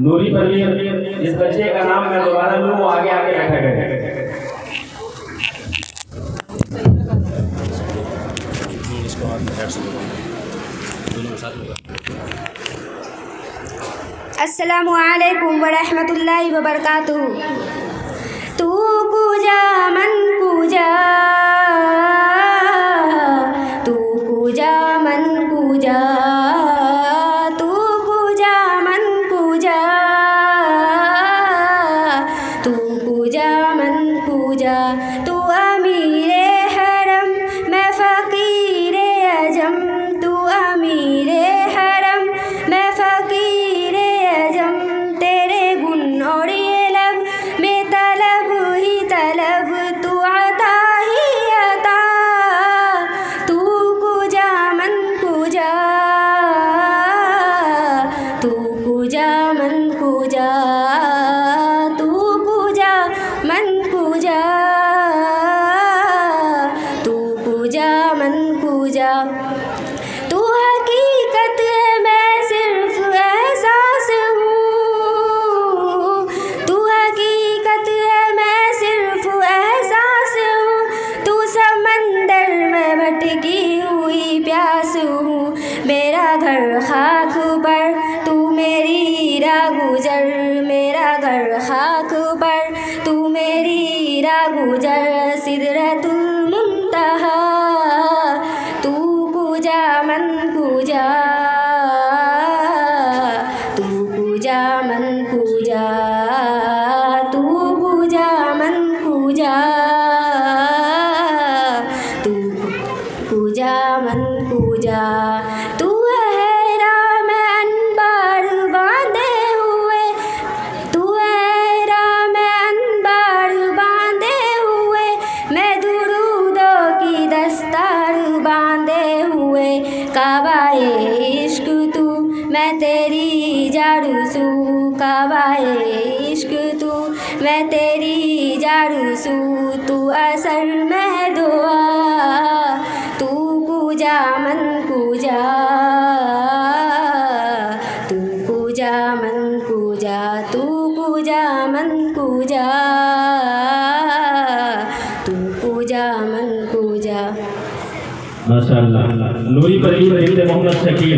नूरी परवीन, इस बच्चे का नाम मैं दोबारा लूँ, वो आगे आके बैठा गया। अस्सलामु अलैकुम व रहमतुल्लाहि व बरकातुहू। तू कूजा मन कूजा, तू कूजा मन कूजा, तू कूजा मन कूजा, तू कूजा मन कूजा। तू अमीरे हरम मैं फ़कीरे अजम, तू अमीरे हरम मैं फ़कीरे अजम। तेरे गुण और ये लब में तलब ही तलब, तू अता ही अता। तू कूजा मन कूजा, तू कूजा मन कूजा, तू कूजा मन कूजा, तू कूजा मन कूजा। तू हकीकत है मैं सिर्फ एहसास हूँ, तू हकीकत है मैं सिर्फ एहसास हूँ। तू समंदर में भटकी हुई प्यास हूँ, मेरा घर खाक पर तू मेरी राह गुजर, मेरा घर खाक पर तू मेरी राह गुजर। सिदरतुल मुंतहा तू कूजा मन कूजा, तू कूजा मन कूजा, तू कूजा मन कूजा, तू कूजा मन कूजा। तू हैरा मैं अनबार बांधे हुए, तू हैरा मैं अनबार बांधे हुए, मैं दुरूदों की दस्तार बांधे हुए। काबाए इश्क तू मैं तेरी जारूसू, काबाए इश्क तू मैं तेरी जारूसू। तू असर में दुआ, तू कूजा मन कूजा, तू कूजा मन कूजा, तू कूजा मन कूजा, तू कूजा मन कूजा। माशाअल्लाह। नूरी परवीन, मोहम्मद शकील।